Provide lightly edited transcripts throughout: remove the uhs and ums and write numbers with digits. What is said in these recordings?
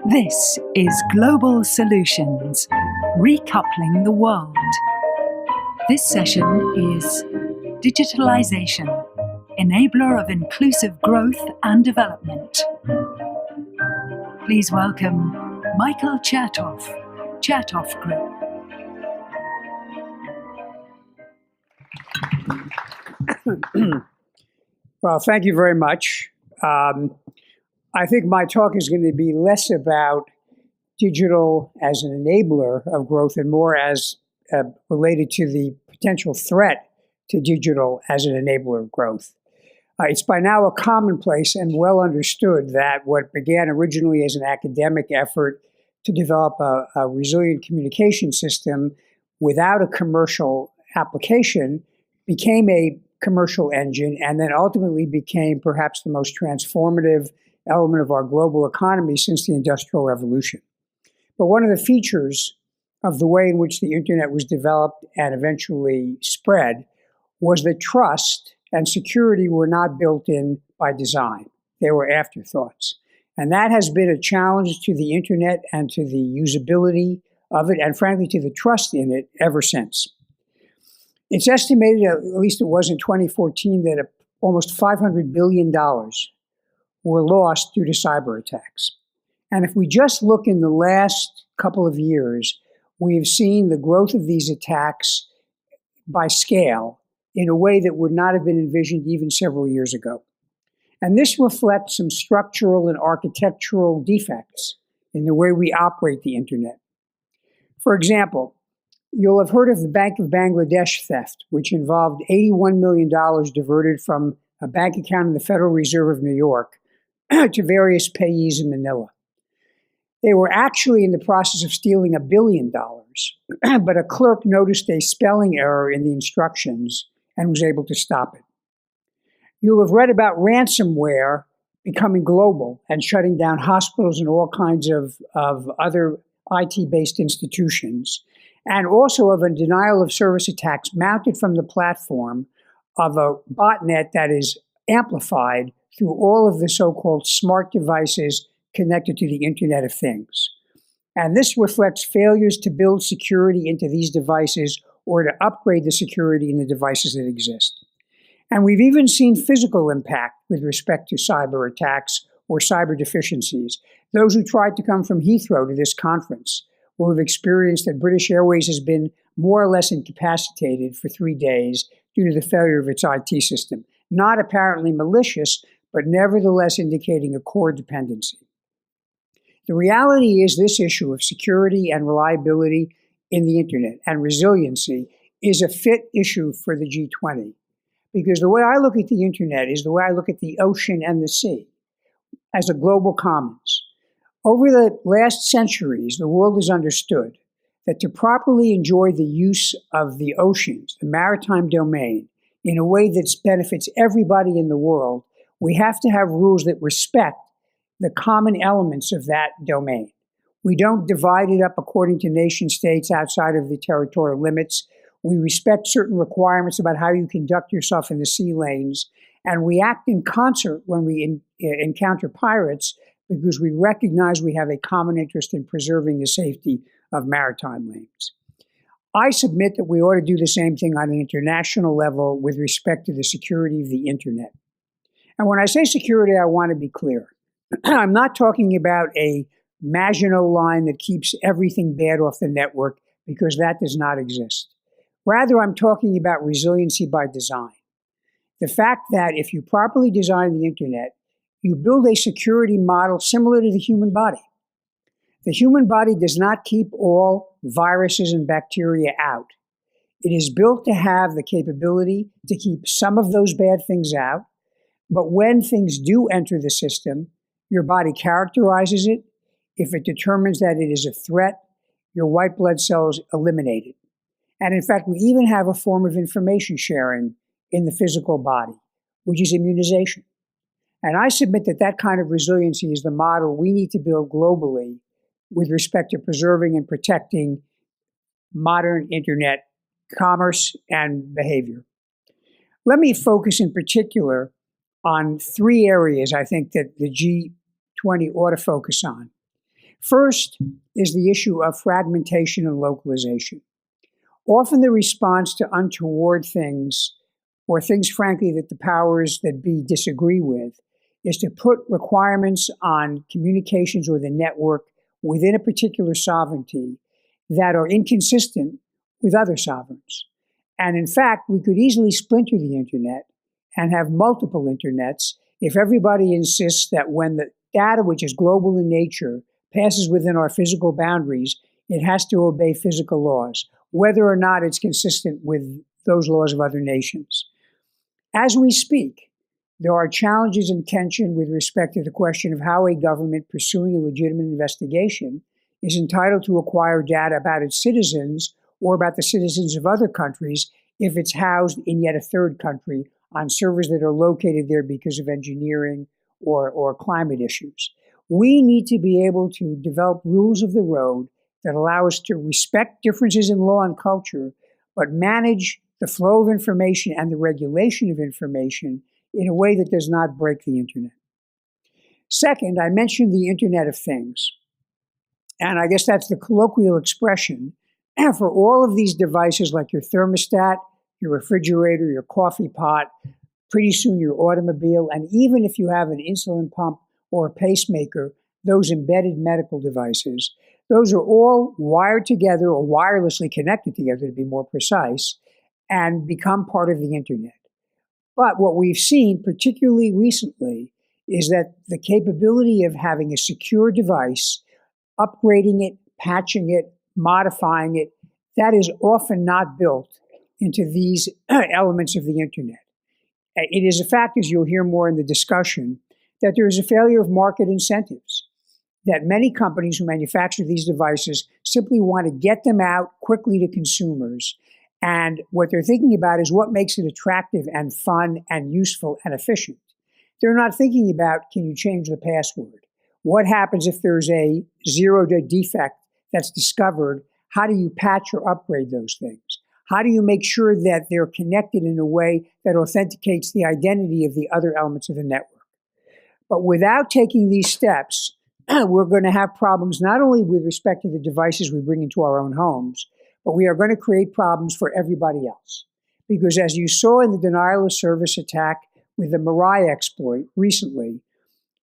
This is Global Solutions, Recoupling the World. This session is Digitalization, Enabler of Inclusive Growth and Development. Please welcome Michael Chertoff, Chertoff Group. Well, thank you very much. I think my talk is going to be less about digital as an enabler of growth and more as related to the potential threat to digital as an enabler of growth. It's by now a commonplace and well understood that what began originally as an academic effort to develop a resilient communication system without a commercial application became a commercial engine and then ultimately became perhaps the most transformative element of our global economy since the Industrial Revolution. But one of the features of the way in which the internet was developed and eventually spread was that trust and security were not built in by design. They were afterthoughts. And that has been a challenge to the internet and to the usability of it, and frankly, to the trust in it ever since. It's estimated, at least it was in 2014, that almost $500 billion were lost due to cyber attacks. And if we just look in the last couple of years, we have seen the growth of these attacks by scale in a way that would not have been envisioned even several years ago. And this reflects some structural and architectural defects in the way we operate the internet. For example, you'll have heard of the Bank of Bangladesh theft, which involved $81 million diverted from a bank account in the Federal Reserve of New York to various payees in Manila. They were actually in the process of stealing $1 billion, but a clerk noticed a spelling error in the instructions and was able to stop it. You'll have read about ransomware becoming global and shutting down hospitals and all kinds of other IT-based institutions, and also of a denial of service attacks mounted from the platform of a botnet that is amplified through all of the so-called smart devices connected to the Internet of Things. And this reflects failures to build security into these devices or to upgrade the security in the devices that exist. And we've even seen physical impact with respect to cyber attacks or cyber deficiencies. Those who tried to come from Heathrow to this conference will have experienced that British Airways has been more or less incapacitated for 3 days due to the failure of its IT system. Not apparently malicious, but nevertheless indicating a core dependency. The reality is this issue of security and reliability in the internet and resiliency is a fit issue for the G20. Because the way I look at the internet is the way I look at the ocean and the sea as a global commons. Over the last centuries, the world has understood that to properly enjoy the use of the oceans, the maritime domain, in a way that benefits everybody in the world, we have to have rules that respect the common elements of that domain. We don't divide it up according to nation states outside of the territorial limits. We respect certain requirements about how you conduct yourself in the sea lanes, and we act in concert when we encounter pirates because we recognize we have a common interest in preserving the safety of maritime lanes. I submit that we ought to do the same thing on an international level with respect to the security of the internet. And when I say security, I want to be clear. I'm not talking about a Maginot line that keeps everything bad off the network, because that does not exist. Rather, I'm talking about resiliency by design. The fact that if you properly design the internet, you build a security model similar to the human body. The human body does not keep all viruses and bacteria out. It is built to have the capability to keep some of those bad things out, but when things do enter the system, your body characterizes it. If it determines that it is a threat, your white blood cells eliminate it. And in fact, we even have a form of information sharing in the physical body, which is immunization. And I submit that that kind of resiliency is the model we need to build globally with respect to preserving and protecting modern internet commerce and behavior. Let me focus in particular on three areas I think that the G20 ought to focus on. First is the issue of fragmentation and localization. Often the response to untoward things, or things, frankly, that the powers that be disagree with, is to put requirements on communications or the network within a particular sovereignty that are inconsistent with other sovereigns. And in fact, we could easily splinter the internet and have multiple internets if everybody insists that when the data, which is global in nature, passes within our physical boundaries, it has to obey physical laws, whether or not it's consistent with those laws of other nations. As we speak, there are challenges and tension with respect to the question of how a government pursuing a legitimate investigation is entitled to acquire data about its citizens or about the citizens of other countries if it's housed in yet a third country on servers that are located there because of engineering or climate issues. We need to be able to develop rules of the road that allow us to respect differences in law and culture, but manage the flow of information and the regulation of information in a way that does not break the internet. Second, I mentioned the Internet of Things. And I guess that's the colloquial expression for all of these devices like your thermostat, your refrigerator, your coffee pot, pretty soon your automobile, and even if you have an insulin pump or a pacemaker, those embedded medical devices, those are all wired together or wirelessly connected together, to be more precise, and become part of the internet. But what we've seen, particularly recently, is that the capability of having a secure device, upgrading it, patching it, modifying it, that is often not built into these elements of the internet. It is a fact, as you'll hear more in the discussion, that there is a failure of market incentives, that many companies who manufacture these devices simply want to get them out quickly to consumers. And what they're thinking about is what makes it attractive and fun and useful and efficient. They're not thinking about, can you change the password? What happens if there's a zero-day defect that's discovered? How do you patch or upgrade those things? How do you make sure that they're connected in a way that authenticates the identity of the other elements of the network? But without taking these steps, we're going to have problems not only with respect to the devices we bring into our own homes, but we are going to create problems for everybody else. Because as you saw in the denial of service attack with the Mirai exploit recently,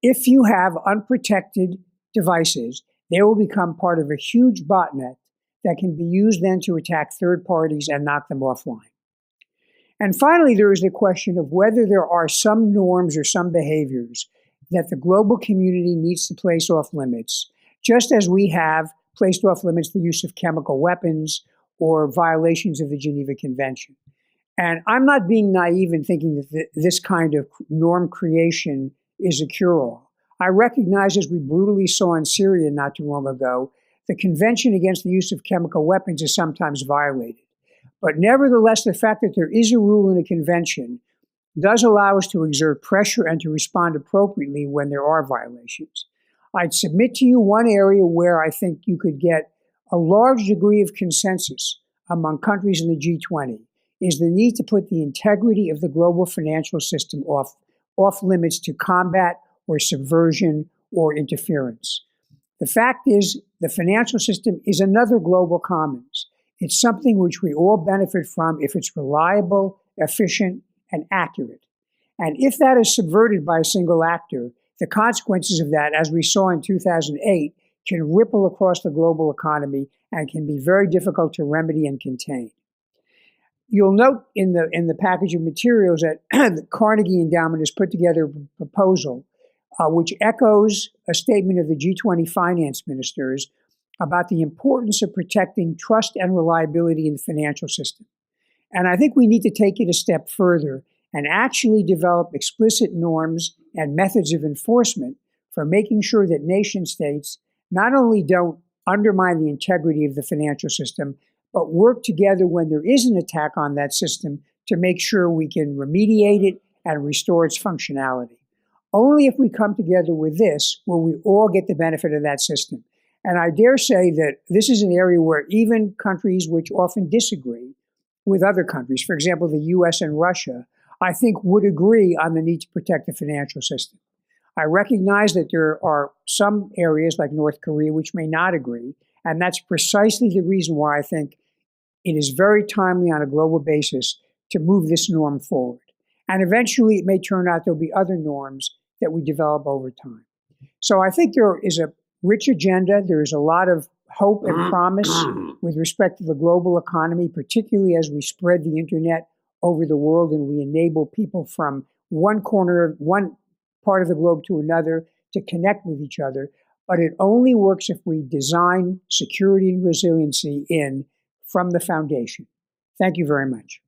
if you have unprotected devices, they will become part of a huge botnet that can be used then to attack third parties and knock them offline. And finally, there is the question of whether there are some norms or some behaviors that the global community needs to place off limits, just as we have placed off limits the use of chemical weapons or violations of the Geneva Convention. And I'm not being naive in thinking that this kind of norm creation is a cure-all. I recognize, as we brutally saw in Syria not too long ago, the Convention Against the Use of Chemical Weapons is sometimes violated. But nevertheless, the fact that there is a rule in a convention does allow us to exert pressure and to respond appropriately when there are violations. I'd submit to you one area where I think you could get a large degree of consensus among countries in the G20 is the need to put the integrity of the global financial system off limits to combat or subversion or interference. The fact is, the financial system is another global commons. It's something which we all benefit from if it's reliable, efficient, and accurate. And if that is subverted by a single actor, the consequences of that, as we saw in 2008, can ripple across the global economy and can be very difficult to remedy and contain. You'll note in the package of materials that the Carnegie Endowment has put together a proposal which echoes a statement of the G20 finance ministers about the importance of protecting trust and reliability in the financial system. And I think we need to take it a step further and actually develop explicit norms and methods of enforcement for making sure that nation states not only don't undermine the integrity of the financial system, but work together when there is an attack on that system to make sure we can remediate it and restore its functionality. Only if we come together with this will we all get the benefit of that system. And I dare say that this is an area where even countries which often disagree with other countries, for example, the US and Russia, I think would agree on the need to protect the financial system. I recognize that there are some areas like North Korea which may not agree, and that's precisely the reason why I think it is very timely on a global basis to move this norm forward. And eventually it may turn out there'll be other norms that we develop over time. So I think there is a rich agenda. There is a lot of hope and promise with respect to the global economy, particularly as we spread the internet over the world and we enable people from one part of the globe to another to connect with each other. But it only works if we design security and resiliency in from the foundation. Thank you very much.